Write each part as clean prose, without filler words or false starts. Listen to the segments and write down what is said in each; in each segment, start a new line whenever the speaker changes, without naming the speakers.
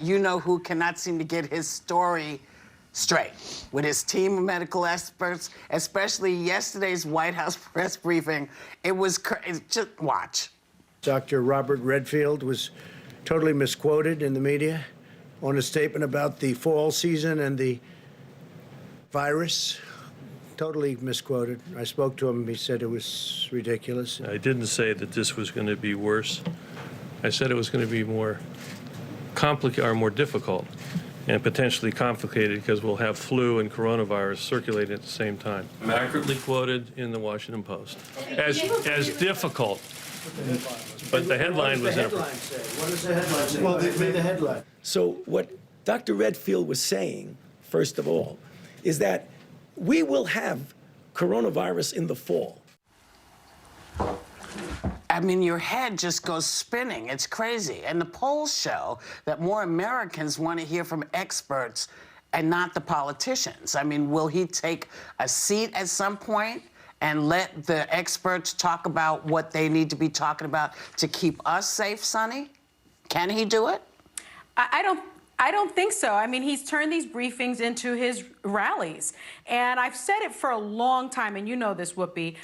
You know who cannot seem to get his story straight with his team of medical experts, especially yesterday's White House press briefing. It was just watch.
Dr. Robert Redfield was totally misquoted in the media on a statement about the fall season and the virus. Totally misquoted. I spoke to him. He said it was ridiculous.
I didn't say that this was going to be worse. I said it was going to be more complicated or more difficult and potentially complicated because we'll have flu and coronavirus circulating at the same time. I'm accurately quoted in the Washington Post as difficult. But the headline was inappropriate.
What does the headline say? Well, read the headline.
So what Dr. Redfield was saying, first of all, is that we will have coronavirus in the fall.
I mean, your head just goes spinning. It's crazy. And the polls show that more Americans want to hear from experts and not the politicians. I mean, will he take a seat at some point and let the experts talk about what they need to be talking about to keep us safe, Sonny? Can he do it?
I don't think so. I mean, he's turned these briefings into his rallies. And I've said it for a long time, and you know this, Whoopi.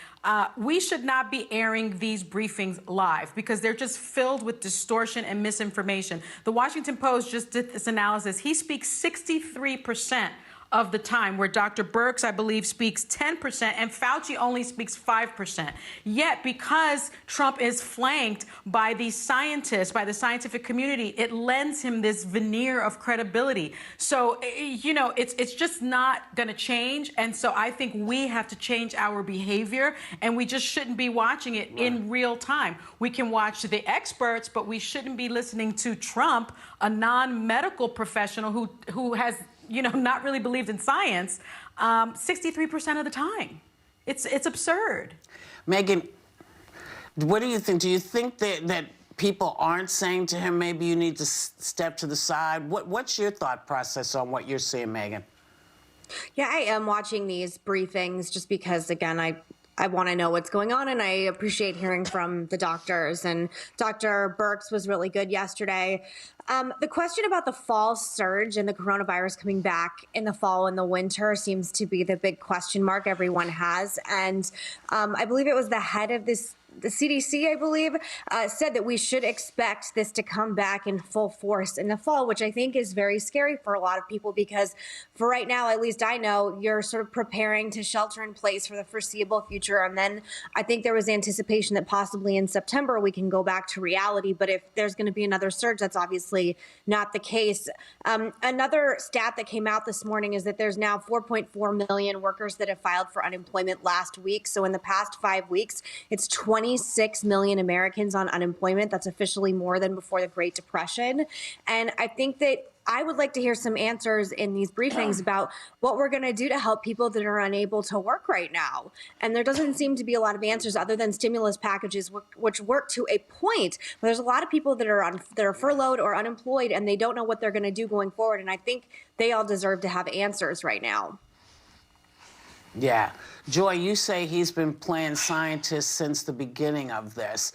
We should not be airing these briefings live because they're just filled with distortion and misinformation. The Washington Post just did this analysis. He speaks 63% of the time, where Dr. Birx, I believe, speaks 10%, and Fauci only speaks 5%. Yet, because Trump is flanked by these scientists, by the scientific community, it lends him this veneer of credibility. So, you know, it's just not going to change. And so I think we have to change our behavior, and we just shouldn't be watching it in real time. We can watch the experts, but we shouldn't be listening to Trump, a non-medical professional who has, you know, not really believed in science, 63% of the time. It's absurd.
Megan, what do you think? Do you think that people aren't saying to him, maybe you need to step to the side? What's your thought process on what you're seeing, Megan?
Yeah, I am watching these briefings just because, again, I want to know what's going on, and I appreciate hearing from the doctors. And Dr. Birx was really good yesterday. The question about the fall surge and the coronavirus coming back in the fall and the winter seems to be the big question mark everyone has. And I believe it was the head of the CDC, I believe, said that we should expect this to come back in full force in the fall, which I think is very scary for a lot of people because for right now, at least I know, you're sort of preparing to shelter in place for the foreseeable future. And then I think there was anticipation that possibly in September we can go back to reality. But if there's going to be another surge, that's obviously not the case. Another stat that came out this morning is that there's now 4.4 million workers that have filed for unemployment last week. So in the past 5 weeks, it's 26 million Americans on unemployment. That's officially more than before the Great Depression. And I think that I would like to hear some answers in these briefings about what we're going to do to help people that are unable to work right now. And there doesn't seem to be a lot of answers other than stimulus packages, which work to a point. But there's a lot of people that are furloughed or unemployed, and they don't know what they're going to do going forward. And I think they all deserve to have answers right now.
Yeah. Joy, you say he's been playing scientist since the beginning of this.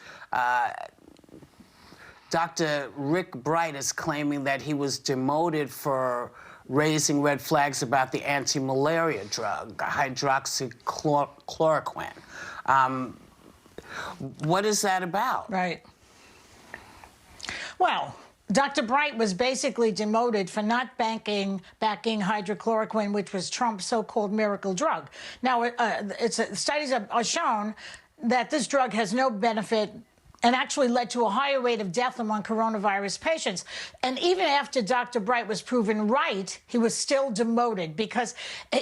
Dr. Rick Bright is claiming that he was demoted for raising red flags about the anti-malaria drug, hydroxychloroquine. What is that about?
Right. Well, Dr. Bright was basically demoted for not backing hydroxychloroquine, which was Trump's so-called miracle drug. Now, studies are shown that this drug has no benefit and actually led to a higher rate of death among coronavirus patients. And even after Dr. Bright was proven right, he was still demoted because,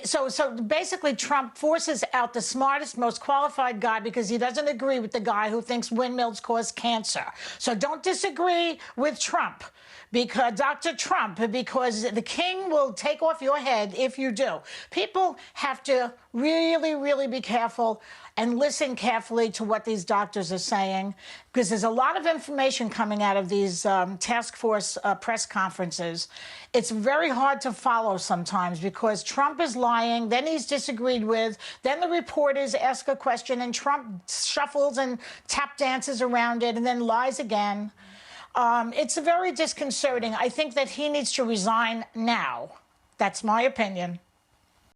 so basically Trump forces out the smartest, most qualified guy because he doesn't agree with the guy who thinks windmills cause cancer. So don't disagree with Trump. Because Dr. Trump, because the king will take off your head if you do. People have to really, really be careful and listen carefully to what these doctors are saying, because there's a lot of information coming out of these task force press conferences. It's very hard to follow sometimes because Trump is lying, then he's disagreed with, then the reporters ask a question and Trump shuffles and tap dances around it and then lies again. It's very disconcerting. I think that he needs to resign now. That's my opinion.